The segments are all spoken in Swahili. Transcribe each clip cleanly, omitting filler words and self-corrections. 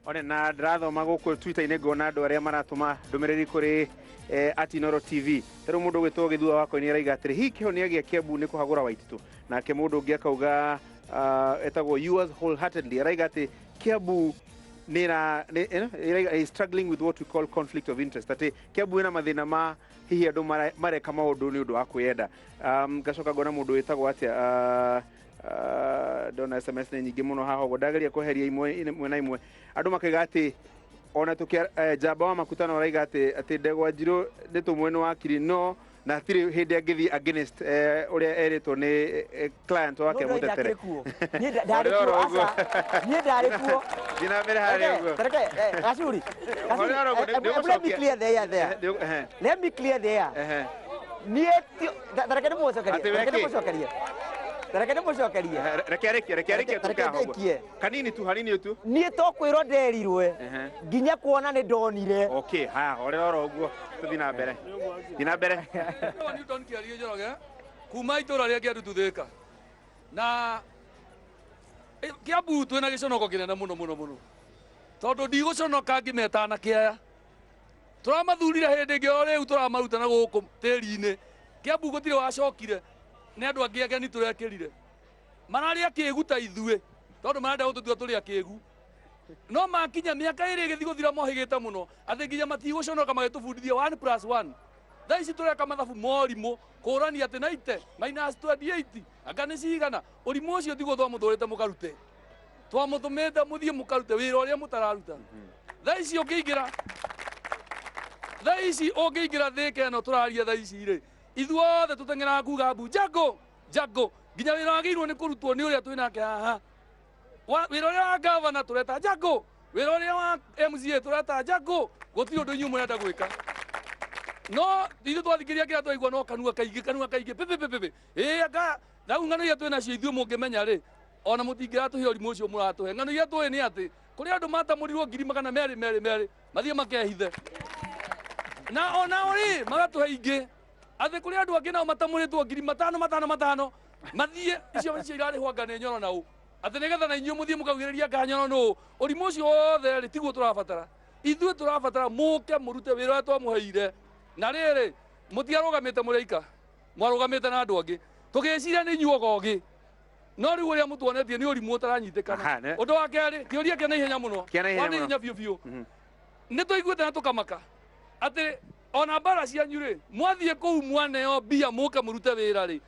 One na ndirathoma guku Twitter-inĩ ngona andũ arĩa maratũma ndũmĩrĩri kũrĩ @Inoro TV. Tarĩu mũndũ gwĩtwo Gĩthua wako nĩ araiga atĩrĩ hihi kĩhonia gĩa Kiambu nĩ kũhagũra Waititu. Nake mũndũ ũngĩ akauga etagwo yours wholeheartedly araiga atĩ Kiambu is struggling with what we call conflict of interest. Atĩ Kiambu ĩna mathĩna ma hihi andũ mareka maũndũ nĩ ũndũ wa kwĩyenda. Ngacoka ngona mũndũ wĩtagwo atĩa dona SMS nĩ nyingĩ mũno haha ũguo ndageria kweheria imwe na imwe andũ makaiga atĩ ona tũkĩa Jamba wa Makutano araiga atĩ Ndegwa Njirũ nĩ tũmwe nĩ wakiri no na hatirĩ hĩndĩ angĩthiĩ against ũrĩa erĩtwo nĩ client wake mũtetere. Niĩ ndarĩ kuo. Thina mbere harĩa ũguo. Gacuri. Let me clear there. Let me clear there. Niĩ tareke ndĩmũcokerie. Tareke ndĩmũcokerie. Reke tukahogo. Kanini tu hanini tu. Niĩ to kwĩrwo nderirwe. Nginya kuona nĩ ndonire. Okay, ha orero ũguo. Tuthi na mbere. Thina mbere. Newton kĩarie Njoroge kuma itũra rĩa Kĩandututhĩka. Na Kiambu twĩna gĩconoko kĩnene mũno. Tondũ ndigũconoka ngĩmeta na kĩaya. Tũramathurire hĩndĩ ĩngĩ o rĩu tũramaruta na gũkũ tĩri-inĩ. Kiambu gũtirĩ wacokire. Nĩ andũ angĩ ageni tũrekĩrire. Mararĩa kĩĩgu ta ithuĩ. Tondũ marenda gũtũtua tũrĩa kĩĩgu. No makinya mĩaka ĩrĩ ĩgĩthiĩ gũthira mohĩgĩte mũno. Atĩ nginya matigũconoka magĩtũbundithia 1+1. Thaa ici tũreka mathabu morimũ kũrania atĩ 90 minus 28 anga nĩ cigana. Ũrimũ ũcio tiguo twamũthũrĩte mũkarute. Twamũtũmĩte mũthiĩ mũkarute wĩra ũrĩa mũtararuta. Thaa ici ũngĩingĩra thĩka ĩno tũraria thaa ici rĩ. Ithuothe tũteng'eraga kuga mbu Jago. Nginya wĩra wagĩrĩirwo nĩ kũrutwo nĩ ũrĩa twĩnake haha. Wĩra ũrĩa wa gavana tũreta Jago. Wĩra ũrĩa wa MCA tũreta Jago. Gũtirĩ ũndũ inyuĩ mũrenda gwĩka. No ithuĩ twathikĩria kĩrĩa twaigua no kanua kaingĩ pepe. Anga rĩu ng'ano iria twĩnacio ithuĩ mũngĩmenya rĩ. Ona mũtingĩratũhe ũrimũ ũcio mũratũhe. Ng'ano iria tũĩ nĩ atĩ kũrĩ andũ matamũrirwo 200 mathiĩ makehithe. Na onao rĩ magatũhe ingĩ. Athe kũrĩ andũ angĩ nao matamũrĩtwo 5,000 mathiĩ icio irarĩhwo anga nĩ Nyoro nao. Atĩ nĩgetha na inyuĩ mũthiĩ mũkaugĩrĩria anga Nyoro nũ. Ũrimũ ũcio wothe rĩ tiguo tũrabatara. Ithuĩ tũrabatara mũke mũrute wĩra ũrĩa twamũheire. Na rĩrĩ mũtiarũgamĩte mũrĩika. Mwarũgamĩte na andũ angĩ. Tũgĩciria nĩ inyuĩ ogogĩ. No rĩu ũrĩa mũtuonetie nĩ ũrimũ ũtaranyitĩkana. Ũndũ wa kerĩ kĩũria kĩa naihenya mũno. Wa naihenya biũ. Nĩ tũiguĩte na tũkamaka. Atĩ ona mbara cianyu rĩ mwathiĩ kũu mwaneo mbia mũke mũrute wĩra rĩ.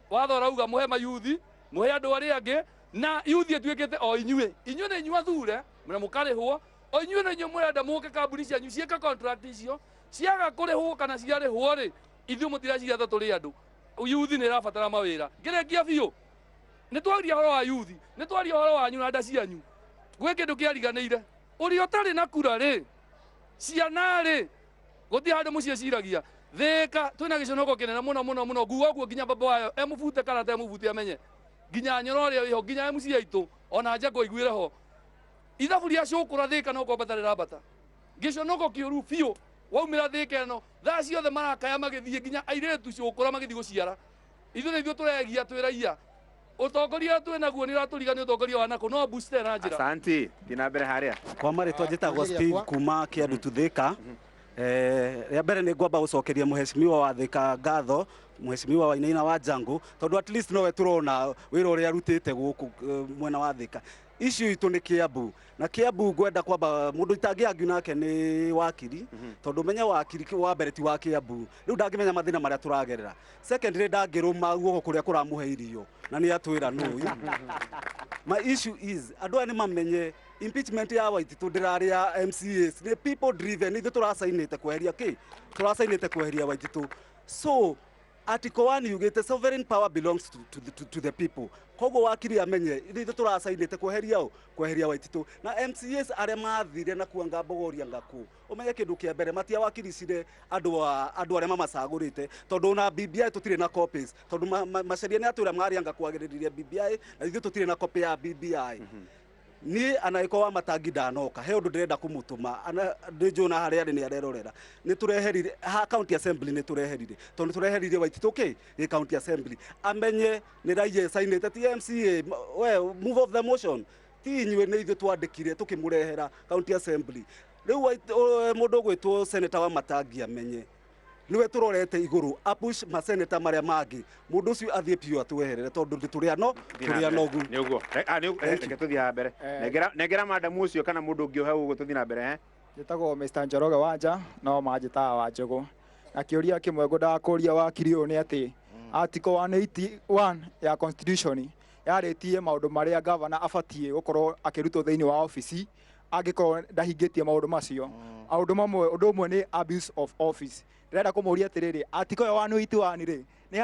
Watho rauga mũhe mayuthi, mũhe andũ arĩa angĩ na yuthi ĩtuĩkĩte o inyuĩ. Inyuĩ nĩ inyuĩ athure na mũkarĩhwo. O inyuĩ nĩ inyuĩ mũrenda mũke kambuni cianyu ciĩka contract icio. Ciaga kũrĩhwo kana ciarĩhwo rĩ ithuĩ mũtireciria ta tũrĩ andũ. Yuthi nĩ ĩrabatara mawĩra. Ngĩrĩkia biũ. Nĩ twaria ũhoro wa yuthi, nĩ twaria ũhoro wanyu na nda cianyu. Gwĩ kĩndũ kĩariganĩire. Ũrĩa ũtarĩ na kura rĩ. Ciana rĩ. Gũthiĩ handũ mũciĩ ciragia. Thĩka twĩna gĩconoko kĩnene mũno nguga ũguo nginya baba wayo emũbute kana temũbute amenye. Nginya Nyoro ũrĩa wĩho nginya MC aitũ ona Jago iguĩre ho. Ithabu rĩa cũkũra Thĩka no kwambata rĩrambata. Gĩconoko kĩũru biũ waumĩra Thĩka ĩno thaa ciothe marakaya magĩthiĩ nginya airĩtu cũkũra magĩthiĩ gũciara. Ithuĩ nĩithuĩ tũregia twĩ raiya. Ũtongoria twĩnaguo nĩ ũratũrigania ũtongoria wa nako no booster na njĩra. Asante. Thina mbere harĩa. Kwa marĩtwa njĩtagwo Steve kuma Kĩandututhĩka. Rĩa mbere nĩ ngwamba gũcokeria mũhecimiwa wa Thĩka ngatho mũhecimiwa wa Inaina wa Jangu tondũ at least nowe tũrona wĩra ũrĩa arutĩte gũkũ mwena wa Thĩka. Issue itũ nĩ Kiambu na Kiambu ngwenda kwamba mũndũ itangĩangiu nake nĩ wakiri tondũ menya wakiri wa mbere ti wa Kiambu rĩu ndangĩmenya mathĩna marĩa tũragerera. Secondly ndangĩrũma guoko kũrĩa kũramũhe irio na nĩ atwĩra nũũ. My issue is andũ aya nĩ mamenye impeachment ya Waititu ndĩrarĩa MCAs nĩ people driven ithuĩ tũrasainĩte kweheria tũrasainĩte kweheria Waititu. So Article 1 yugĩte sovereign power belongs to the people. Koguo wakiri amenye ithuĩ tũrasainĩte kweheria Waititu na MCAs arĩa mathire na kuanga Bogoria ngaku. Ũmenye kĩndũ kĩa mbere matia wakiricire andũ arĩa mamacagũrĩte tondũ na BBI tũtirĩ na copies tondũ maceria nĩ atũra mwarianga kwagĩrĩria BBI na ithuĩ tũtirĩ na copy ya BBI. Ni anaiko wa matangi ndanoka he undu ndirenda kumutuma ana ndijona haria ari ni arerorera ni tureherire ha county assembly ni tureherire tondu tureherire Waititu ge county assembly amenye ni raie signete TMCA we move of the motion ti inyuĩ nĩ ithuĩ twandĩkire tũkĩmũrehera county assembly rĩu mũndũ gwĩtwo senator wa Matangi amenye niwe tũrorete igũrũ apush maseneta marĩa mangĩ mũndũ ũcio athiĩ piũ atweherere tondũ tũrĩa nogu nĩ ũguo reke tũthiĩ mbere nengera madamu ũcio kana mũndũ ũngĩ hau ũguo tũthiĩ na mbere njĩtagwo Mr. Njoroge Wanja no manjĩtaga Wanjũgũ na kĩũria kĩmwe ngwendaga kũria wakiri ũyũ nĩ atĩ article 181 ya constitution yarĩtie maũndũ marĩa governor abatiĩ gũkorwo akĩrutwo thĩinĩ wa ofici angĩkorwo ndahingĩtie maũndũ macio ũndũ ũmwe nĩ abuse of office ndĩrenda kũmũria atĩrĩrĩ article 181 rĩ nĩ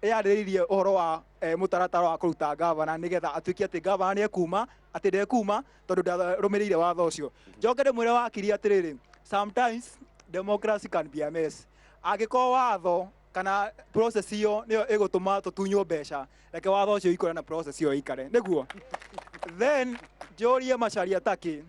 yarĩrĩirie ũhoro wa mũtaratara wa kũruta governor nĩgetha atuĩke atĩ governor nĩ ekuma atĩ ndekuma tondũ ndarũmĩrĩire watho ũcio njoke ndĩmwĩre wakiri atĩrĩrĩ sometimes democracy can be a mess angĩkorwo watho kana process iyo nĩyo ĩgũtũma tũtunywo mbeca reke watho ũcio ikore na process iyo ikare nĩguo then Joria Macharia Taki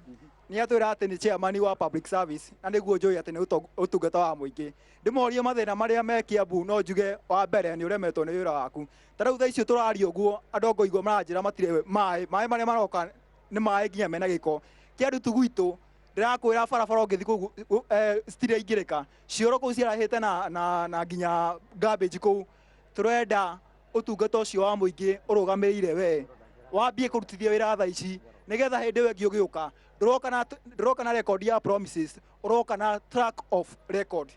nĩ atwĩra atĩ nĩ chairman wa public service na nĩguo njũĩ atĩ nĩ ũtungata wa mũingĩ ndĩmorie mathĩna marĩa me Kiambu no njuge wa mbere nĩ ũremetwo nĩ wĩra waku ta rĩu thaa icio tũraria ũguo andũ ngoigua maranjĩra matirĩ maĩ marĩa maroka nĩ maĩ nginya mena gĩko kĩarutu gwitũ ndĩrakwĩra barabara ũngĩthiĩ kũu citirĩ ingĩrĩka cioro kũu ciarahĩte na nginya garbage kũu tũrenda ũtungata ũcio wa mũingĩ ũrũgamĩrĩire we wambie kũrutithia wĩra thaa ici nĩgetha hĩndĩ ĩyo ĩngĩ ũgĩũka ndũroka na record ya promises ũroka na track of record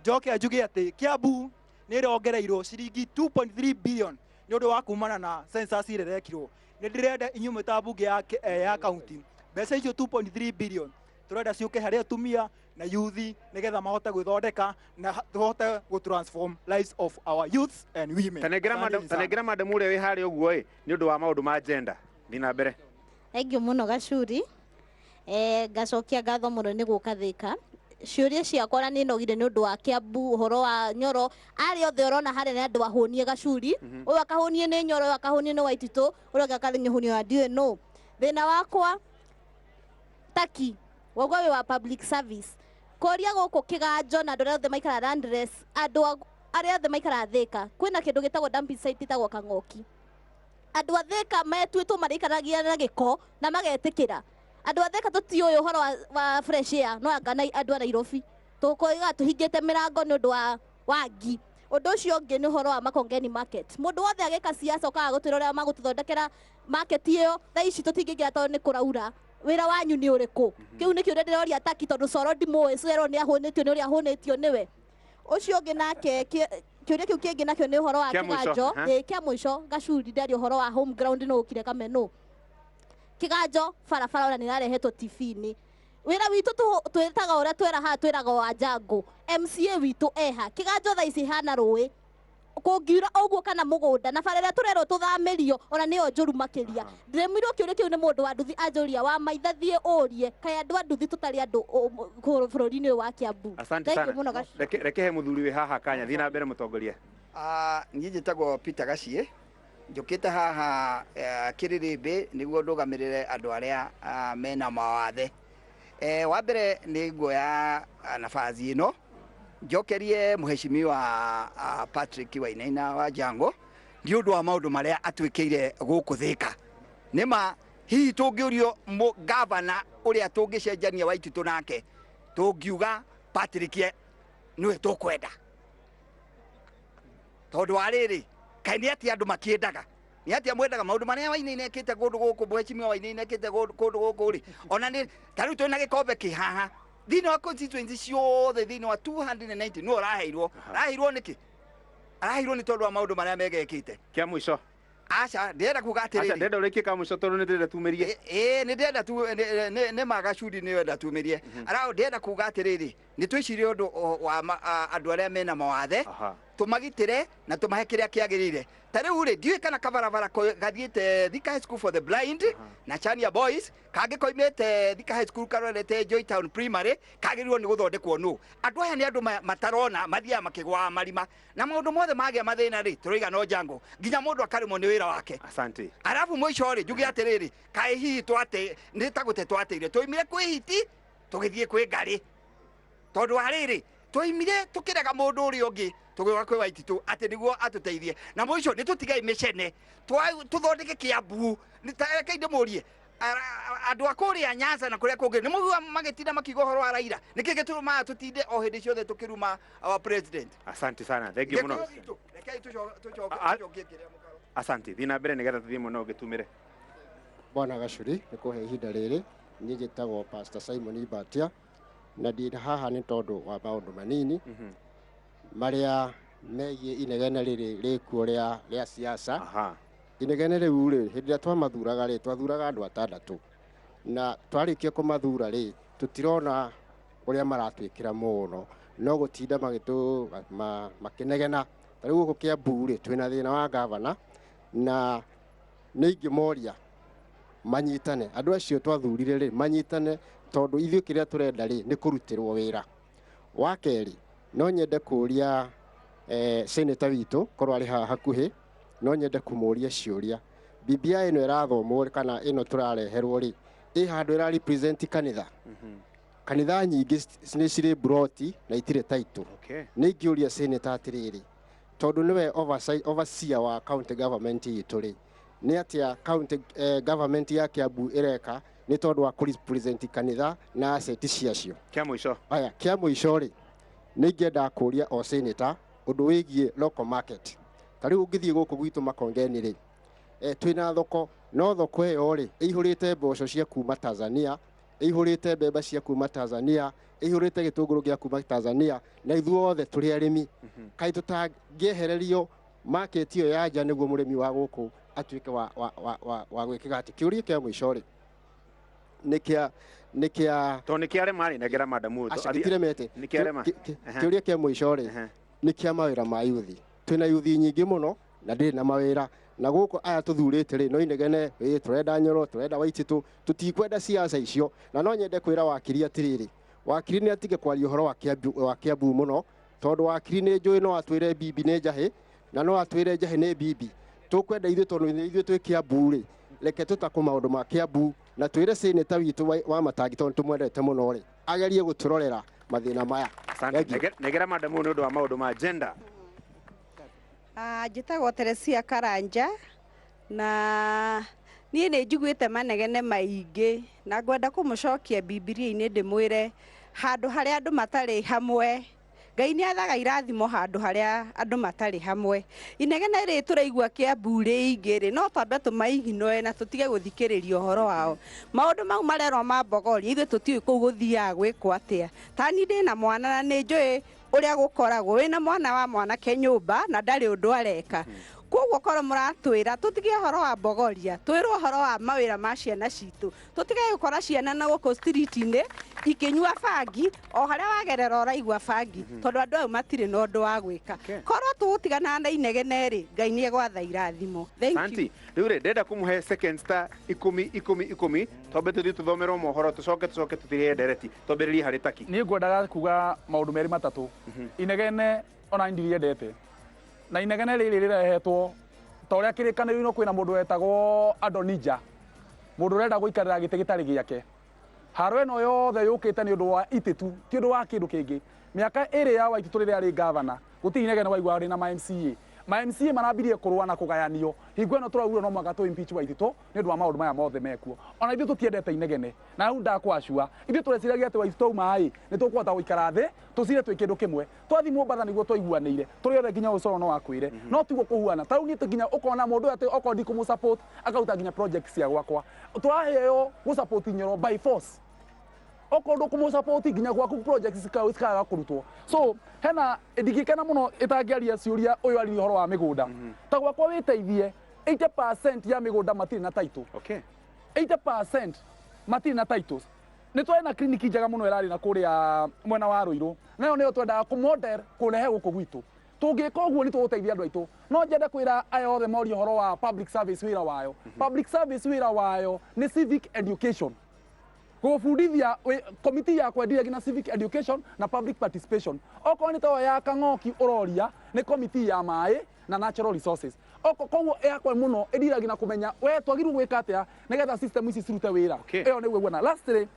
njoke njuge atĩ Kiambu nĩ ĩrongereirwo ciringi 2.3 billion nĩ ũndũ wa kumana na census ĩrĩa ĩrekirwo nĩ ndĩrenda inyuĩ ta mbunge ya county mbeca icio 2.3 billion tũrenda ciũke harĩ atumia na yuthi nĩgetha mahote gwĩthondeka na tũhote gũtransform lives of our youths and women tanengera madam ũrĩa wĩ harĩa ũguo nĩ ũndũ wa maũndũ ma gender thiĩ na mbere thengiũ mũno Gacuri ngacokia ngatho mũno nĩ gũka Thĩka ciũria ciakwa na nĩ nogire nĩ ũndũ wa Kiambu ũhoro wa Nyoro arĩa othe ũrona harĩa nĩ andũ ahũnie Gacuri ũyũ akahũnie nĩ Nyoro ũyũ akahũnie nĩ Waititũ ũrĩa ũngĩ akahũnie wa ndiũĩ no thĩna wakwa Taki wagwa wĩ wa public service kũria gũkũ kĩganjo na andũ arĩa othe maikara Landress andũ arĩa othe maikara Thĩka kwĩna kĩndũ gĩtagwo dumping site gĩtagwo Kang'oki andũ a Thĩka metuĩtwo marĩikaragia na gĩko na magetĩkĩra andũ a Thĩka tũtiũĩ ũhoro wa fresh air no anga andũ a Nairobi tũkoiga tũhingĩte mĩrango nĩ ũndũ wa ngi ũndũ ũcio ũngĩ nĩ ũhoro wa Makongeni market mũndũ wothe agĩka siasa ũkaga gũtwĩra ũrĩa magũtũthondekera market ĩyo thaa ici tũtingĩingĩra tondũ nĩ kũraura wĩra wanyu nĩ ũrĩkũ kĩu nĩ kĩũria ndĩroria Taki tondũ Coro ndimũĩ Cero nĩ ahũnĩtio nĩ ũrĩa ahũnĩtio nĩwe ũcio ũngĩ nake kĩũria kĩu kĩngĩ nakĩo nĩ ũhoro wa kĩganjo kĩa mũico Gacuri ndaria ũhoro wa home ground no ũkire Kameno kĩganjo barabara ona nĩ ĩrarehetwo TV-inĩ wĩra witũ twĩtaga ũrĩa twera haha twĩraga wa Njangũ MCA witũ eha kĩganjo thaa ici hana rũĩ kũngiura ũguo kana mũgũnda na bara ĩrĩa tũrerwo tũthamĩrio ona nĩyo njũru makĩria ndĩremwĩrwo kĩũria kĩu nĩ mũndũ wa nduthi anjũria wa maitha thiĩ ũrie kaĩ andũ a nduthi tũtarĩ andũ bũrũri-inĩ ũyũ wa Kiambu reke he mũthuri wĩ haha kanya thiĩ na mbere mũtongoria niĩ njĩtagwo Peter Gaciĩ njũkĩte haha Kĩrĩrĩmbĩ nĩguo ndũgamĩrĩre andũ arĩa mena mawathe wa mbere nĩ nguoya nabathi ĩno njokerie mũheshimiwa Patrick Wainaina wa Njangũ nĩ ũndũ wa maũndũ marĩa atuĩkĩire gũkũ Thĩka nĩma hihi tũngĩũrio gavana ũrĩa tũngĩcenjania Waititũ nake tũngiuga Patrick nĩwe tũkwenda tondũ wa rĩrĩ kaĩ nĩ atĩ andũ makĩendaga nĩ atĩ mwendaga maũndũ marĩa Wainaina ekĩte kũndũ gũkũ mũheshimiwa Wainaina ekĩte kũndũ gũkũ rĩ ona nĩ ta rĩu twĩna gĩkombe kĩ haha thĩinĩ wa constituency ciothe thĩinĩ wa 290 no araheirwo nĩkĩ araheirwo nĩ tondũ wa maũndũ marĩa megekĩte kĩa mũico aca ndĩrenda kuga atĩrĩrĩ ndĩrenda ũrĩkie ka mũico tondũ nĩ ndĩrenda tumĩrie nĩ ndĩrenda nĩ Magacuri nĩ wenda tumĩrie araũ ndĩrenda kuga atĩrĩrĩ nĩ twĩcirie ũndũ wa andũ arĩa mena mawathe tũmagitĩre na tũmahe kĩrĩa kĩagĩrĩire ta rĩu rĩ ndiũĩ kana kabarabara gathiĩte Thika High School for the Blind na Chania Boys kangĩ koimĩte Thika High School karorete Joy Town Primary kagĩrĩirwo nĩ gũthondekwo nũ andũ aya nĩ andũ matarona mathiaga makĩgwaga marima na maũndũ mothe magĩa mathĩna rĩ tũroiga no Njangũ nginya mũndũ akarĩmwo nĩ wĩra wake asante arabu mũico rĩ njuge atĩrĩrĩ kaĩ hihi twate nĩ tagũte twateire twoimire kwĩ hiti tũgĩthiĩ kwĩ ngarĩ tondũ wa rĩrĩ twoimire tũkĩrega mũndũ ũrĩa ũngĩ tũgĩũka kwĩ Waititũ atĩ nĩguo atũteithie na mũico nĩ tũtigai mĩcene tũthondeke Kiambu nĩ ta reke ndĩmũrie andu akuria Nyanza na kuria kungi nimugua magitinda makigo horo araira niki gituma tutinde o hindi ciothe tukiruma our president. Asante sana, thank you muno. Asante, thina mbere nigetha tuthie muno gitumire. Bwana Gacuri nikuhe ihinda riri ni njitagwo Pastor Simon Ibatia na ndina haha ni tondu wa maundu manini maria megie inegene riri rikuo ria siasa. Inegene riu ri hindi ria twamathuraga ri twathuraga andu 6 na twarikia kumathura ri tutirona uria maratwikira muno no gutinda magitu makinegena tariu guku Kiambu ri twina thina wa governor na ningimoria manyitane andu acio twathurire ri manyitane tondu ithuĩ kiria turenda ri ni kurutirwo wira. Wa keri no nyende kuria senator witu korwo ari hakuhi no nyende kumuria ciuria BBI ino irathomwo kana ino turareherwo ri handu ira represent kanitha kanitha nyingi ni ciri broti na itire title. Ni ngiuria senator atiriri tondu niwe overseer wa county government yitu ri ni atia county government ya Kiambu ireka ni tondu wa represent kanitha na asset ciacio. Kia muico aya kia muico ri ni ngenda kuria o senator undu wigie local market. Tari ungithie guku gwitu Makongeni ri twina thoko no thoko iyo ri ihurite mboco cia kuma Tanzania, ihurite mbembe cia kuma Tanzania, ihurite gitunguru gia kuma Tanzania na ithuothe turi arimi. Kai tutangiehererio market iyo ya nja niguo murimi wa guku atuike wa gwikiga ati kiuria kia muico ri nikia to nikia mari negera madamu atiremete kiuria kia muico ri nikia mawira ma yuthi. Twina yuthi nyingi muno na ndiri na mawira na guku aya tuthurite ri no inegene turenda Nyoro turenda Waititu tutikwenda siasa icio na no nyende kwira wakiri atiriri wakiri ni atige kwaria uhoro wa Kiambu muno tondu wakiri ni njui no atwire bibi ni njahi na no atwire njahi ni bibi tukwenda ithuĩ tondu ithuĩ twi Kiambu ri reke tutako maundu ma Kiambu na twire senator witu wa Matangi tondu tumwendete muno ri agerie guturorera mathina maya. Negera madamu ni undu wa maundu ma gender. Njitagwo Teresia Karanja na niĩ nĩ njiguĩte manegene maingĩ na ngwenda kũmũcokia Bibilia-inĩ ndĩmwĩre handũ harĩa andũ matarĩ hamwe Ngai nĩ athaga irathimo handũ harĩa andũ matarĩ hamwe. Inegene rĩ tũraigua Kiambu rĩingĩ rĩ no twambe tũmaiginoe na tũtige gũthikĩrĩria ũhoro wao. Maũndũ mau marerwo ma Bogoria ithuĩ tũtiũĩ kũu gũthiaga gwĩkwo atĩa. Tani ndĩna mwana na nĩ njũĩ uria gukoragwo wina mwana wa mwanake nyumba na ndari undu areka koguo korwo muratwira tutige horo wa Bogoria twirwo horo wa mawira ma ciana citu tutige gukora ciana na guko street-ini ikinyua bangi o haria wagerera uraigua bangi tondu andu au matire na undu wa gwika korwo tugutigana na inegene ri Ngai ni egwatha irathimo. Thank you. Riu ri ndenda kumuhe second star 10 tombe tuthi tuthomerwo mohoro tucoke tuthirie ndereti tomberirie hari taki. Ni ngwendaga kuga maundu meri matatu. Inegene ona ndiendete na inegene riri rirehetwo ta uria kirikaniro kwina mundu wetagwo Adonija mundu urenda guikarira gite gitari giake haro eno yothe yukite ni undu wa ititu ti undu wa kindu kingi miaka iri ya Waititu riri ari governor guti inegene waigwa ari na ma MCA marabirie kurua na kugayanio hingo eno turaugire no mwaka tu impeach Waititu ni undu wa maundu maya mothe mekuo ona ithu tutiendete inegene na hu ndakwacua ithu tureciragia ati Waititu mai ni tukwata guikara thi tucire twi kindu kimwe twathi Mombatha niguo twaiguanire turi othe nginya ucoro no wakwire no tiguo kuhuana tau ni nginya ukona mundu ati okondi kumu support akauta nginya project cia gwakwa turaheo gu support Nyoro by force okondo kumu support nginya gwaku projects zikaga kurutwo so hena ndigikena muno itangiaria ciuria uyu ari horo wa migunda ta gwakwa witeithie 80% ya migunda matiri na title 80% matiri na titles ni twena kliniki njega muno irari na kuria mwena wa Ruiru nayo niyo twenda ku model kurehe guku gwitu tungika uguo ni tuguteithia andu aitu no njende kwira aya othe morio horo wa public service wira wayo public service wira wayo ni civic education gufundithia committee ya kwendia gina civic education na public participation oko ni to ya Kang'oki uroria ni committee ya mai na natural resources oko koguo yakwe muno edira gina kumenya we twagiru gwika atia nigetha system ici cirute wira iyo ni gwona lastly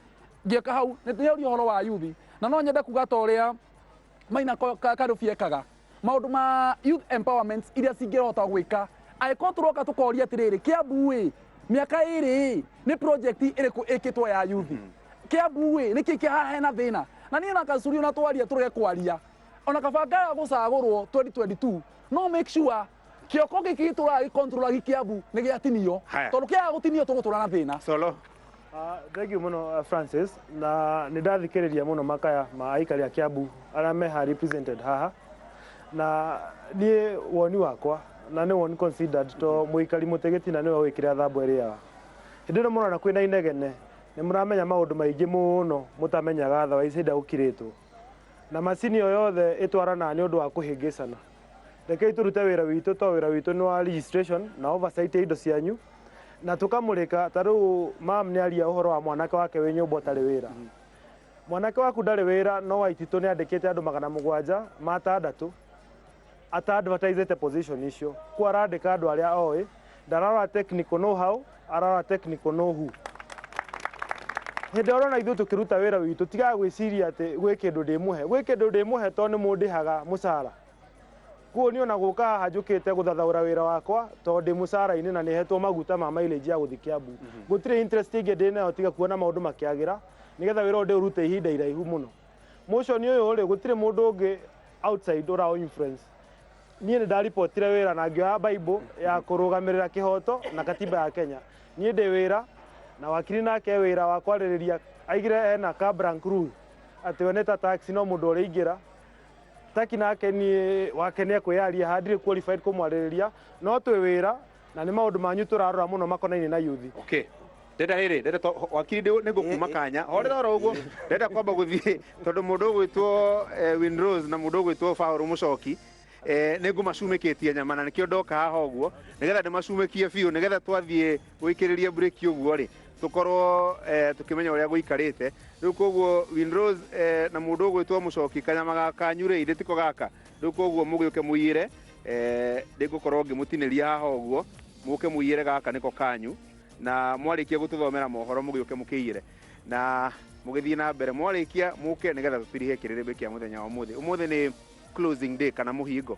ngeka hau ni horo wa yuthi na no nyende kuga toria maina karufiekaga maundu ma youth empowerment iria cingirota gwika aiko turoka tukoria atiriri Kiambu miaka iri ni project iriku ikitwa ya youth Kiambu ni kiki hena thina na ni na Gachuri na twaria turege kwaria ona kabanga gucagurwo 2022 no make sure kioko giki tura control Kiambu ni giatinio tondu kia gutinio tugutura na thina Solo. Thank you muno Francis na nindathikiriria muno makaya ma aikari a Kiambu aria meha represented haha na nie woni wakwa na ni woni considered to muikari mutegeti na niwe wikira thambo ria hindino murona kwina inegene ni muramenya maundu maingi muno mutamenyaga tha waicida ukiritwo na macini yo yothe itwarana ni undu wa kuhingicana rekei turute wira witu to wira witu ni wa registration na oversight indo cianyu na tukamurika taru mam ni aria uhoro wa mwanake wake we nyumba tari wira mwanake waku ndari wira no waititu ni andikite andu 700 matandatu ata advertisete position icio kwa arandika andu aria oi ndarara technical know how arara technical know who hindoro na ithu tukiruta wira witu tiga gwiciria ati gwe kindu ndimuhe to ni mundihaga mucara kuo ni ona guka haha njukite guthathaura wira wakwa to ndi mucara-ini na nihetwo maguta ma mileage ya guthi Kiambu gutire interest ingi ndinayo tiga kuona maundu makiagira nigetha wira ndi urute ihinda iraihu muno motion uyu ri gutire mundu ungi outside ora influence nie nda reportire wira na ngioya Bible ya kurugamirira kihoto na katiba ya Kenya nie ndi wira na wakiri nake wira wa kwaririria aigire ena cabran crew ati oneta taxi no mundu uri ingira taki nake ni wake ni kwiaria handire qualified kumwaririria no twi wira na ni maundu manyu turarora muno makonaini na youth. Okay. Ndenda wakiri ni gukuma kanya horera oro uguo ndenda kwamba guthie tondu mundu gwitwo Windrose na mundu gwitwo Fauru Mucoki ni ngumacumikitie nyama na nikio ndoka haha uguo nigetha ndimacumikie biu nigetha twathie gwikiriria break uguo ri tukorwo tukimenya uria guikarite riu koguo Windrose na mundu gwitwo Mucoki kanyama gakanyu ri nditiko gaka riu koguo mugiuke muire ndigukorwo ngimutiniria haha uguo muke muire gaka niko kanyu na mwarikia gututhomera mohoro mugiuke mukiire na mugithie na mbere mwarikia muke nigetha tutirihe kiriribe kia muthenya wa umuthi ni closing day kana muhingo